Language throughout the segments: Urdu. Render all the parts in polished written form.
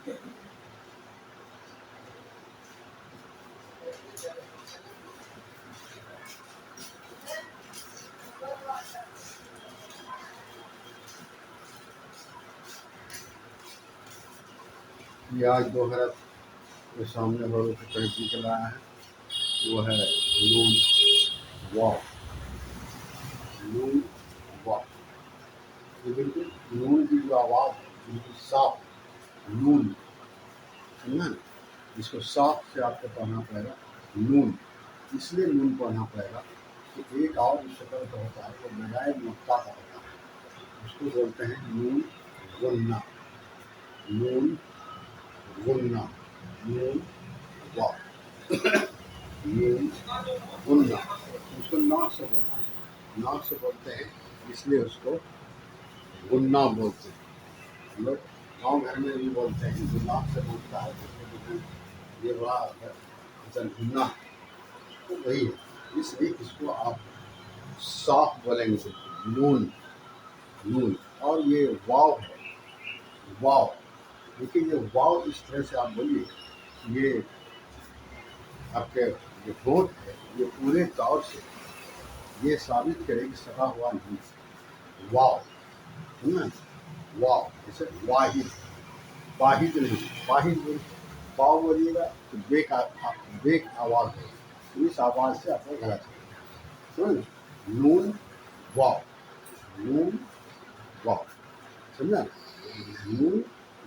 یہ آج دوہرا کے سامنے بڑوں سے پینٹ نکل آیا ہے، وہ ہے نون واو. نون واو یہ بالکل نون کی جو آواز ہے بالکل صاف نون، سمجھا نا؟ اس کو صاف سے آپ کو پڑھنا پڑے گا نون. اس لیے نون پڑھنا پڑے گا کہ ایک اور شکل کا ہوتا ہے وہ بجائے نقطہ کا ہوتا ہے، اس کو بولتے ہیں نون غنہ. نون غنہ، نون واو، نون غنہ. اس کو ناک سے بولنا ہے، ناک سے بولتے ہیں اس لیے اس کو غنہ بولتے ہیں. ہم لوگ گاؤں گھر میں بھی بولتے ہیں جو ناک سے بولتا ہے یہ بڑا اصل غنہ تو وہی ہے. اس لیے اس کو آپ صاف بولیں گے نون نون. اور یہ واو ہے واو، لیکن یہ واو اس طرح سے آپ بولیے یہ آپ کے جو ہونٹ ہے یہ پورے طور سے یہ ثابت کرے کہ سٹا ہوا نہیں. واو سمجھنا، واو جیسے واحد، واحد نہیں، واحد واو بولیے گا تو بیک آواز ہے، اس آواز سے آپ کو غلط ہے. سمجھ نون واو، نون واو، سمجھا؟ نون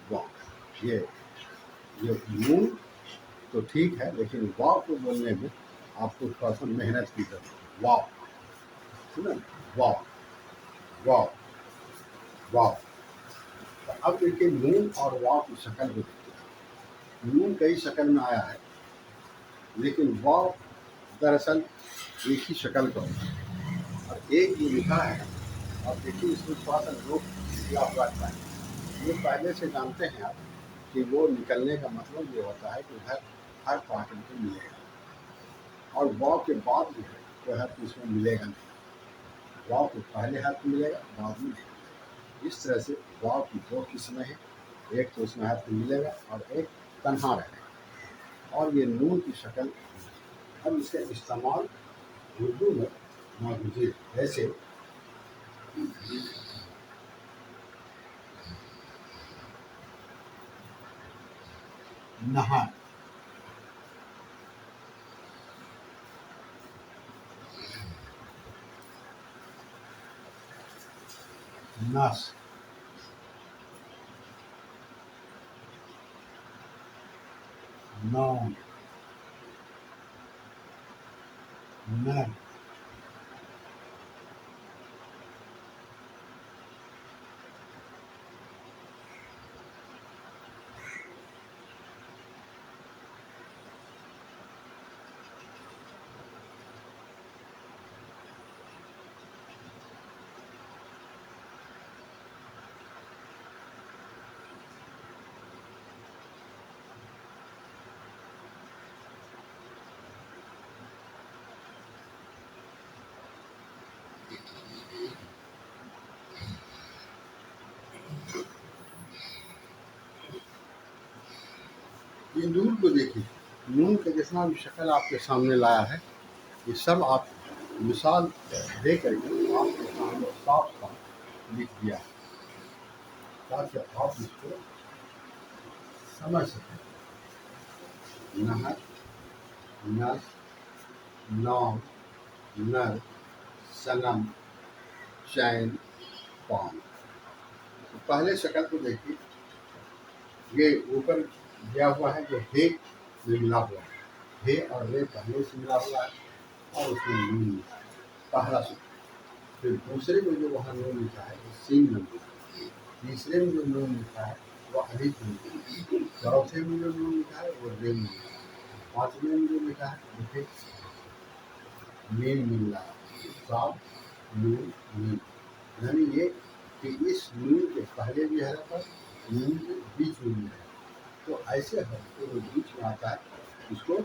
واو یہ نون تو ٹھیک ہے، لیکن واو کو بولنے میں آپ کو تھوڑا سا محنت کی ضرورت ہے. واو سمجھا، واو واو واو. اب دیکھیے نون اور واو کی شکل کو دیکھتے ہیں. نون کئی شکل میں آیا ہے لیکن واو دراصل ایک ہی شکل کا ہوتا ہے. اور ایک جو لکھا ہے اور دیکھیے اس میں تھوڑا سا لوگ نکلا ہوا ہے، یہ پہلے سے جانتے ہیں آپ کہ وہ نکلنے کا مطلب یہ ہوتا ہے کہ ادھر ہر پارٹن کو ملے گا، اور واو کے بعد جو ہے وہ حرف اس میں ملے گا نہیں. واو کے پہلے حرف ملے گا بعد میں نہیں. اس طرح سے واو کی دو قسمیں ہیں، ایک تو اس میں حرف ملے گا اور ایک تنہا رہے گا. اور یہ نون کی شکل اب اس کا استعمال اردو میں ناگزیر جیسے نہر، نس، نون، نر. یہ نون کو دیکھیے، نون کا جتنا بھی شکل آپ کے سامنے لایا ہے یہ سب آپ مثال دے کر کے آپ کے سامنے صاف صاف لکھ دیا ہے تاکہ آپ اس کو سمجھ سکیں. نہر، نس، نام، نر، سنم، چین، پان. تو پہلے شکل کو دیکھیے، یہ اوپر دیا ہوا ہے جو ہے میں ملا ہوا ہے، ہے اور رے پہلے سے ملا ہوا ہے اور اس میں نون لکھا ہے پہلا شکل. پھر دوسرے میں جو وہاں نون لکھا ہے وہ سین میں لکھا ہے. تیسرے میں جو نون لکھا ہے وہ الف میں لکھا ہے. چوتھے میں جو نون لکھا ہے وہ رے میں لکھا ہے. پانچویں میں جو لکھا ہے وہ ہے میم مل رہا ہے، سات نون میم. یعنی یہ کہ اس نون کے پہلے بھی حرف ہے، نون کے بیچ میں بھی ہے. تو ایسے حرف کو جو بیچ میں آتا ہے اس کو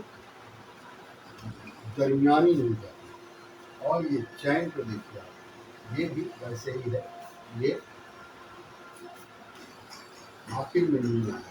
درمیانی نون کہتے ہیں. اور یہ چین کو دیکھیے آپ، یہ بھی ویسے ہی ہے، یہ آخر میں نون آیا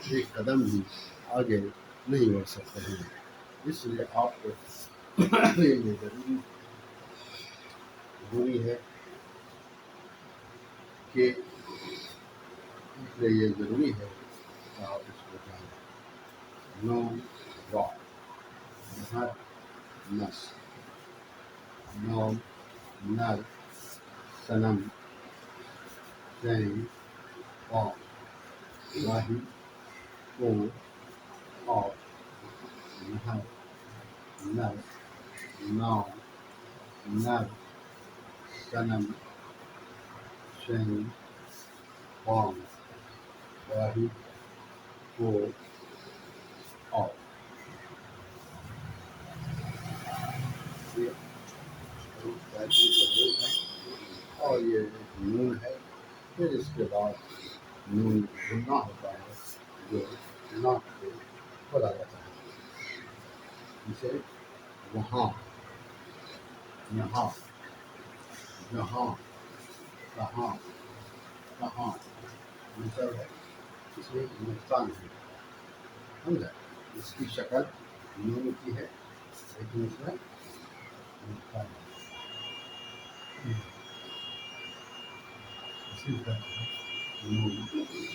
ایک قدم بھی آگے نہیں بڑھ سکتے ہیں. اس لیے آپ کو یہ ضروری ہے کہ یہ ضروری ہے کہ آپ اس کو جانیں. نون واک نر نس نوم نر سنم شین پاک واحد کو آپ نہر نر نام نر سنم شین پاک واحد کو آپ. یہ حروف کی ضرورت ہے. اور یہ نون ہے. پھر اس کے بعد نون گنا ہوتا ہے جو ناک کو کھولا جاتا ہے. جسے وہاں یہاں جہاں کہاں کہاں یہ سب ہے. اس میں نقصان ہے. سمجھا. اس کی شکل نون کی ہے لیکن اس میں نقصان ہے. اسی طرح نون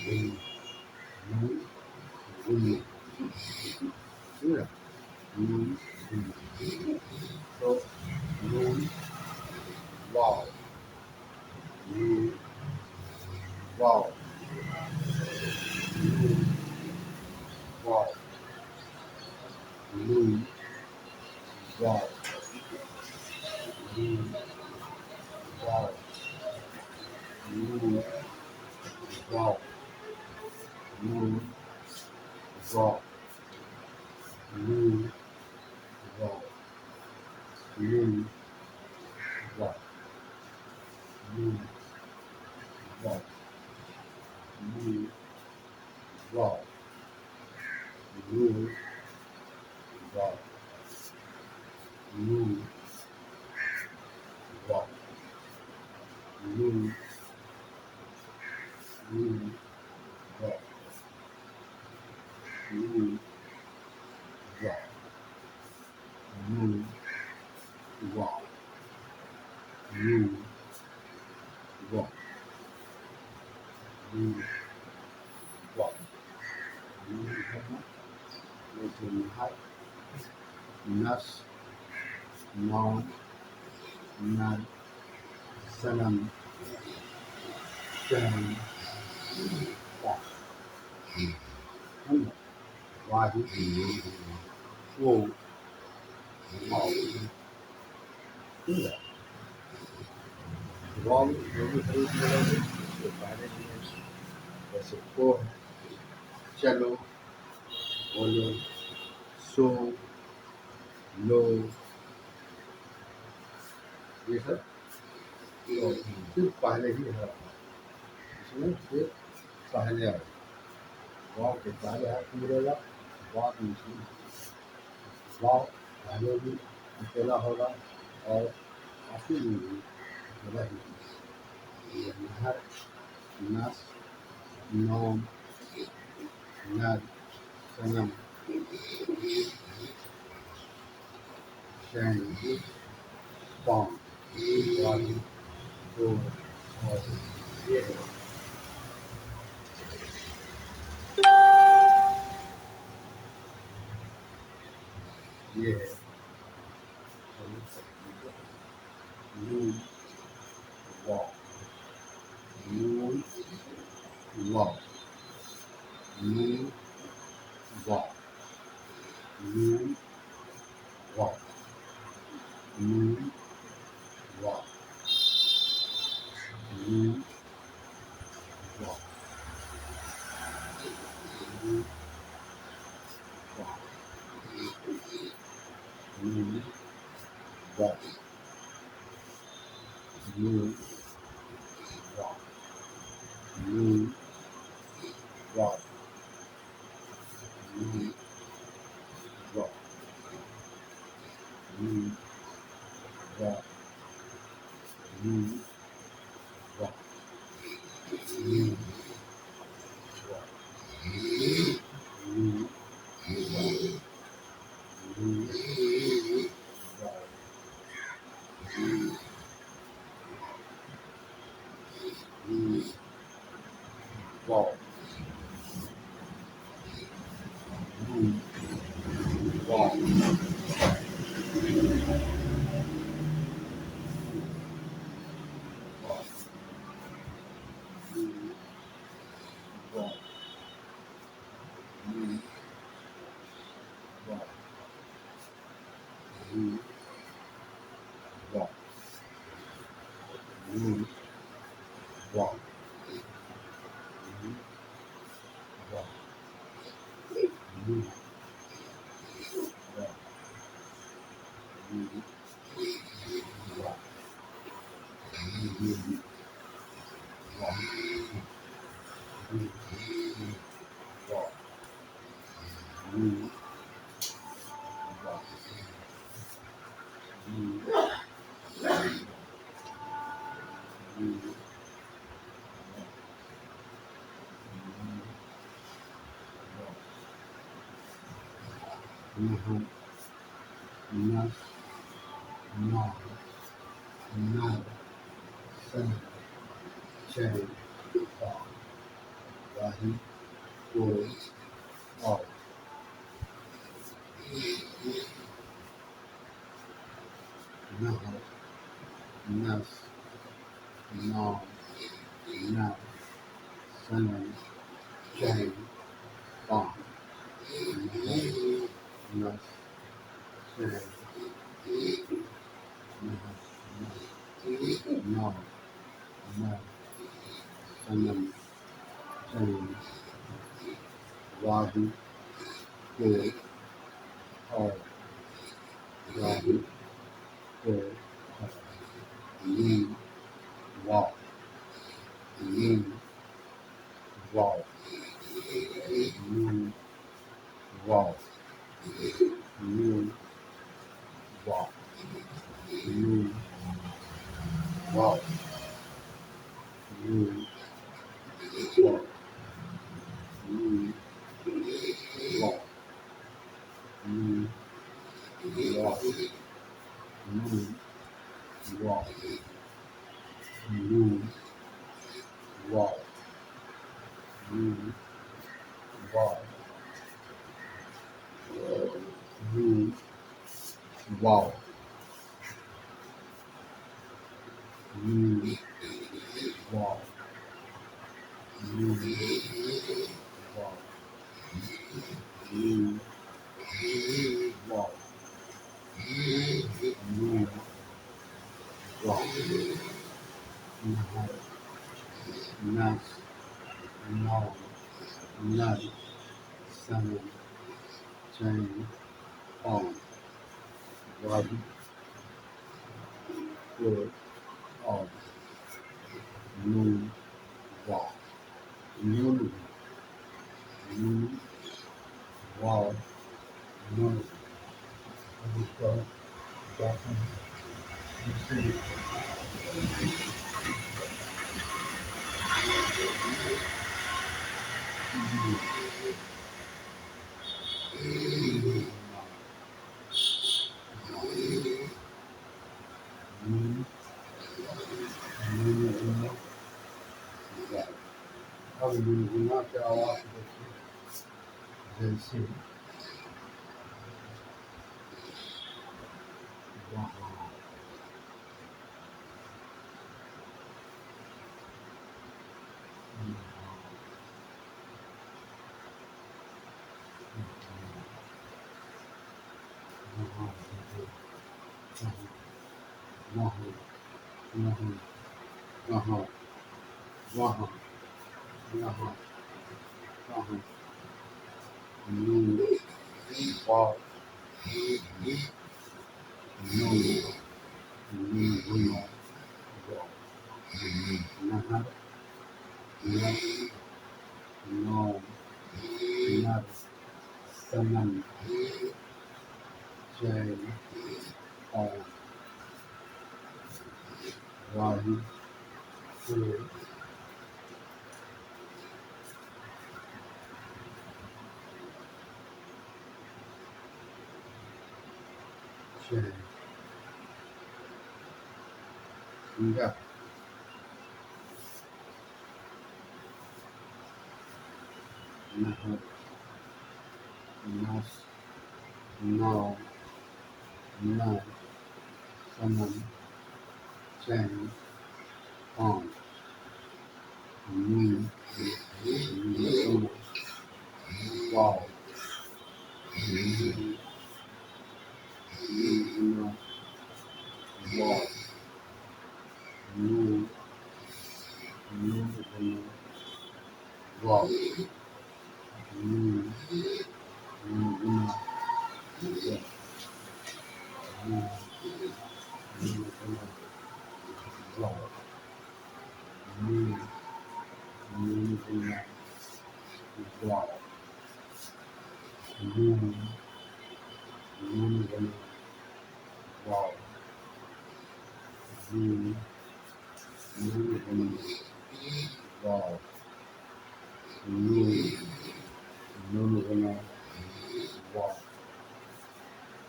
غنی نون غنی سمجھا. نون غنی تو نون واو نون واو نون واو نون واو نون واو نون واو نون واو نون واو نون واو نون واو نون واو نون واو نون واو نون نون واو نون واو نون واو نون واو نون واو نون کرنا. جیسے نہر نس نام نر سنم شہن پاک واحد کو واو. واو جو بھی حروف ملے گے اس کے پہلے بھی ہے. جیسے کو ہے چلو بولو سو لو یہ سب صرف پہلے ہی ہے. اس میں صرف پہلے آئے واو کے پہلے حرف ملے گا. واو واو پہلے بھی اکیلا ہوگا اور آخر میں بھی اکیلا ہی ہوگا. یہ نہر نس نوم نر سنم شین پام واحد دو اور یہ ہے. یہ ہے نون واو نون واو نون واو نون واو نون واو نون واو نون واو نون واو نون واو نون واو نون واو نون واو نون واو نون واو Walk. Nas, no, no, sen, chen, fa, wahi, wo, o, naho, nas, no, no, sen, chen, fa, naho, nas, chen, naho, no, no, sen, chen, wahi, wo, o, wahi, wo, o, lean, walk, lean, walk, lean, walk, lean, walk, lean, walk, lean, walk, lean, walk, lean, walk, lean, walk, lean, walk, lean, walk, lean, walk, lean, walk, lean, walk, lean, walk, lean, walk, nas, no, nut, salmon, chain, on, water, wood, on, moon, walk, moon, moon, walk, moon, go, walking, you see, moon, moon, walk. Hallelujah, we knock y'all off of this, see, walk on. Walk, no, not someone, J, O, Y, Q, J, yeah, Nas, No, No, Saman, Chang, On, Moon, Moon, Wow, Moon, Moon, Wow, Moon, Moon, Wow, Moon, Moon, Wow, Moon, Moon, Wow, Moon, Moon, Wow,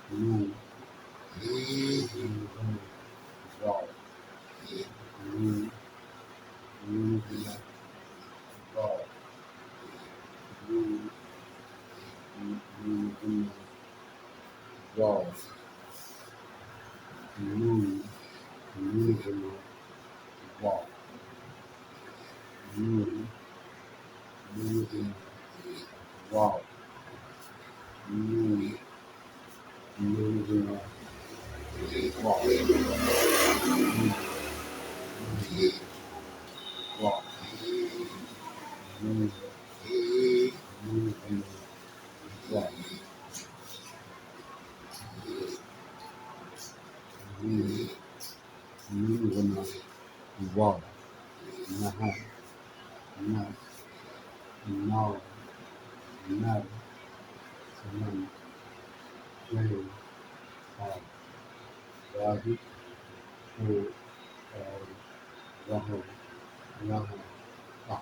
Moon, Moon, Wow, Moon, Moon, Wow, Moon, Wow, Moon, Wow, Moon, Wow, Moon, Wow, Moon, Wow, Moon, Wow, Wow, Moon, Wow, Moon, Wow, Naha, Nas, No, No, Saman, Jane, Rahi, Ho, Raho, Raha, Ah.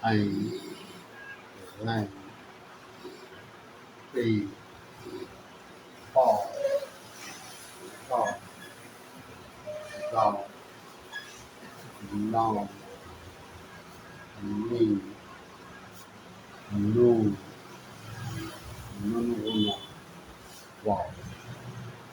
ein lang pe pa ta da long ni no no wow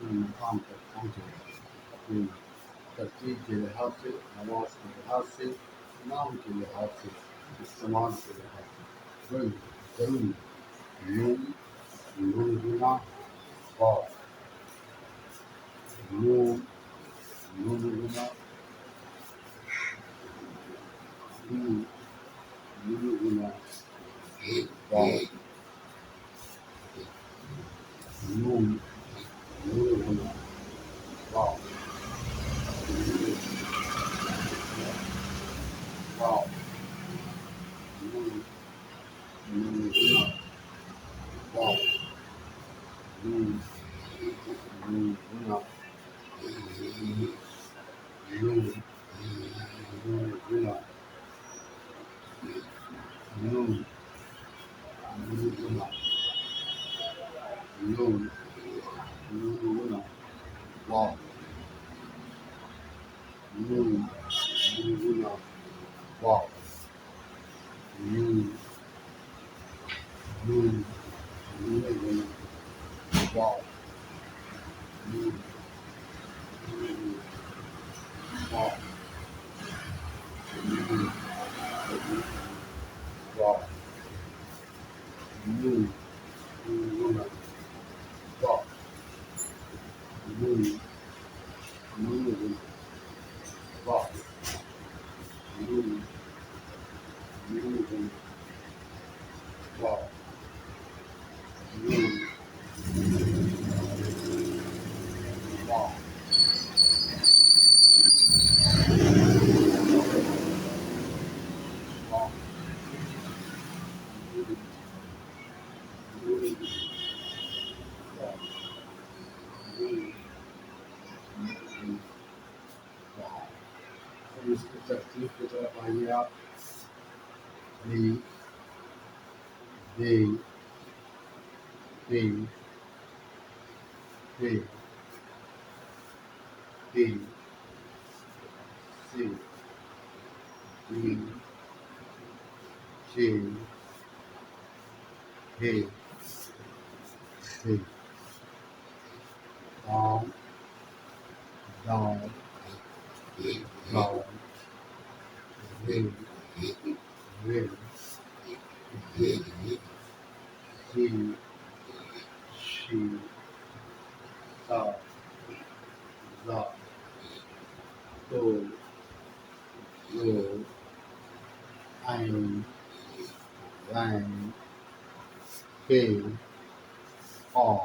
اپنے مقام تک پہنچے، اپنی ترتیب کے لحاظ سے، نماز کے لحاظ سے، نام کے لحاظ سے، استعمال کے لحاظ سے کوئی ضروری نون نون گنا واو نون نون گنا نون نون گنا واو نون نون گنا واو واو نون نون گنا واو نون نون گنا نون نون گنا نون نون گنا نون نون گنا واو نون نون گنا واو نون نون نون گنا واو نون نون واو نون واو نون نون گنا واو نون نون گنا واو نون نون گنا واو نون واو واو نون واو نون واو اب اس کی ترتیب کی طرف آئیے آپ ری دے دے دے دے سے دی شے ہے سے دام دام دام رے رے سی شی سا زا تو رو عین غین پے قاف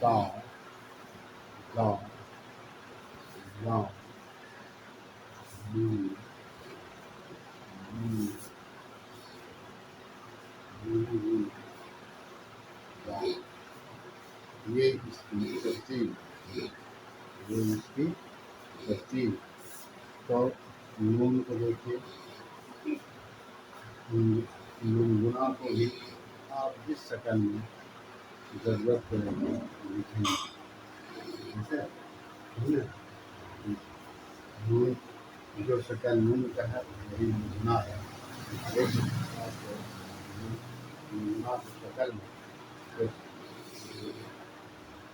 تا ذا لام نون نون نون واو یہ اس کی ترتیب یہ اس کی ترتیب تو نون کو دیکھیے نون گنا کو بھی آپ جس شکل میں ضرورت پڑے گی لکھیں گے ٹھیک ہے نون جو شکل نون کا ہے وہی گنا ہے لیکن آپ کو گنا کی شکل میں کچھ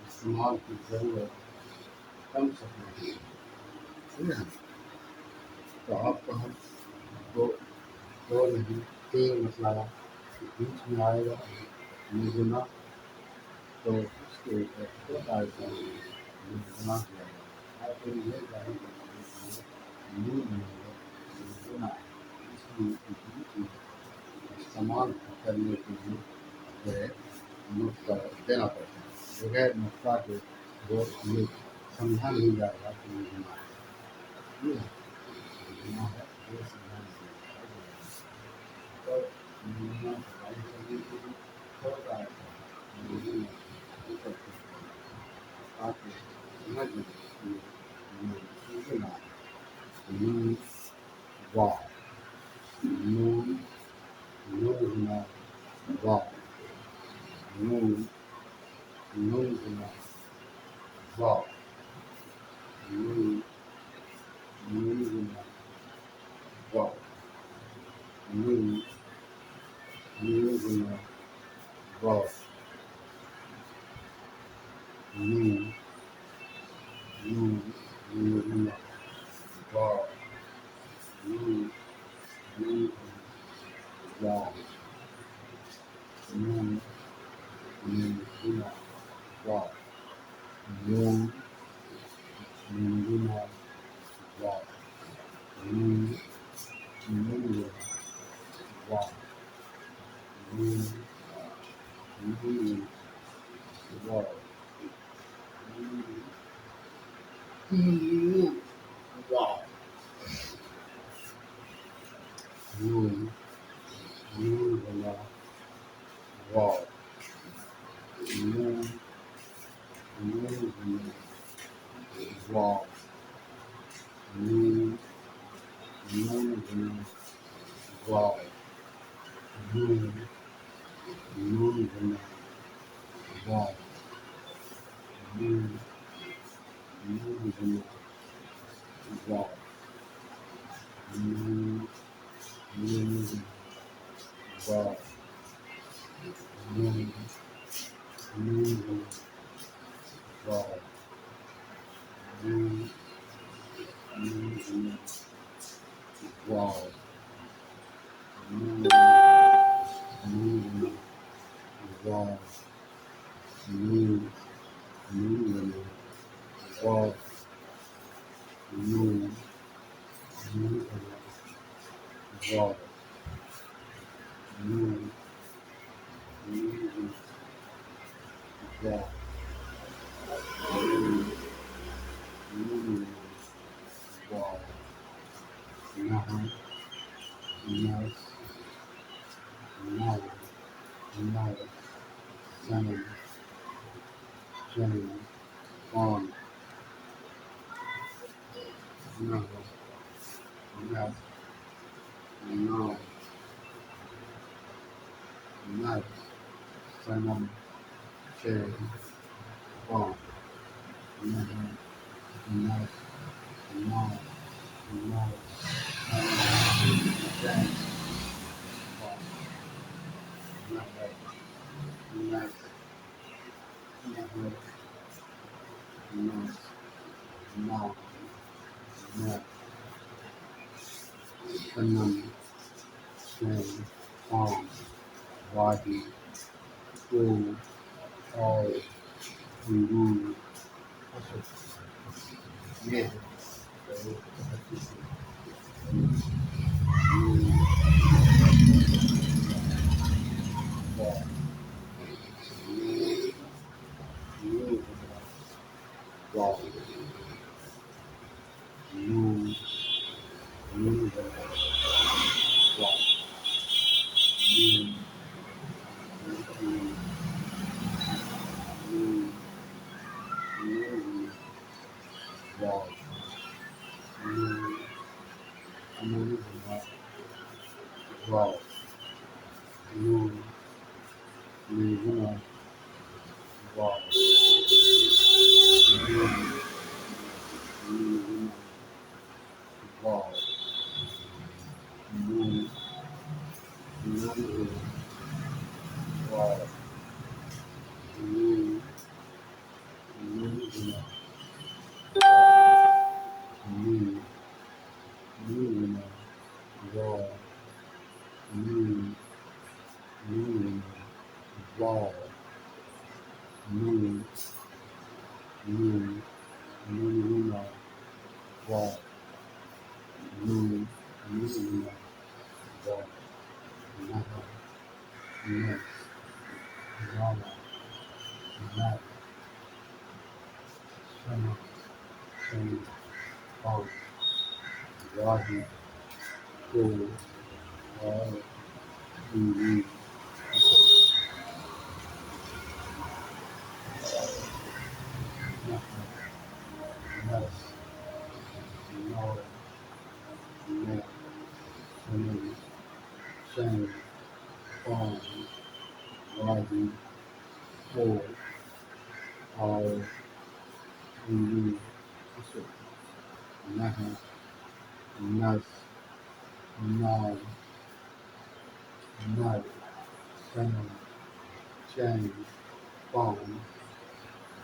استعمال کی ضرورت کم شکل ہے ٹھیک ہے تو آپ کو ہم دو نہیں تین مسئلہ بیچ میں آئے گا گنا تو اس کے اوپر خود آئے گا گنا کیا جائے آپ کو یہ ظاہر گنا اس کی استعمال کرنے کے لیے جو ہے نقطہ دینا پڑتا ہے بغیر نقطہ کے وہ یہ سمجھا نہیں جائے گا کہ یہ گنا ہے گنا ہے یہ سمجھا نہیں جائے گا تو گنا صفائی کرنے کے لیے تھوڑا تاکہ سمجھ میں گنا نون واو نون نون گنا واو نون نون گنا واو نون نون گنا واو نون نون گنا واو Noon, noon, noon, wow, noon, noon, wow, noon, noon, wow, noon, noon, wow, noon, noon, wow, noon, noon, wow, noon, wow, noon, noon, wow, noon, noon, wow, noon, noon, wow, noon, noon, wow, noon, noon, wow, noon, noon, wow, noon, noon, wow, noon, noon, wow, noon, noon, wow, noon, noon, wow, noon, noon, wow, noon, noon, wow, noon, noon, wow, nine, nine, nine, nine, seven, seven, one, nine, nine, nine, nine, seven, seven, one, nine, nine, nine, nine, seven, one, nine, nine, nine, nine, nine, nine, seven, seven, one, body, full, all, remove, yeah, yeah, move, wow, move, move, wow, move, move, move, move, wow, move, move, wow, move, move, wow, move, move, wow, move, move, wow, move, move, move, move, wow, move, move, wow, move, move, move, wow, move, move, wow, never, next, drama, next, summer, sing, funk, body, cool, all, TV, nothing, next, no, next, singing, sing, funk, body, cool, all, TV, nothing, next, no, no, singing, change, phone,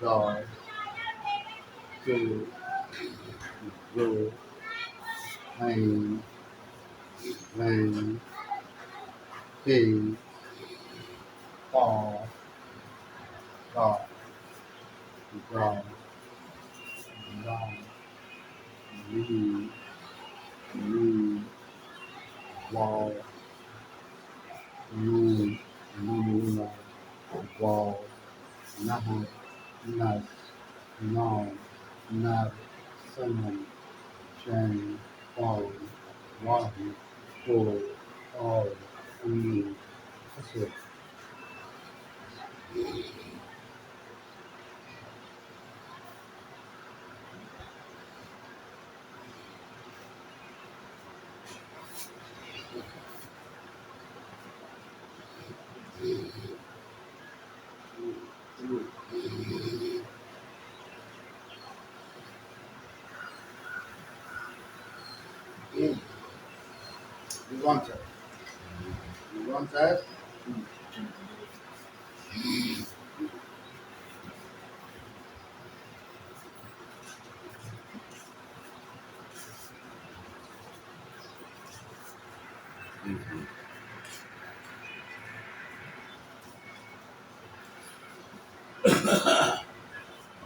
God, to, go, hang, rain, pig, fall, God, God, God, lead, lead, wall, moon, moon, wall, nahan, nas, nom, nab, summon, chain, fall, wahi, full, all, only, that's it. You want that? You want that?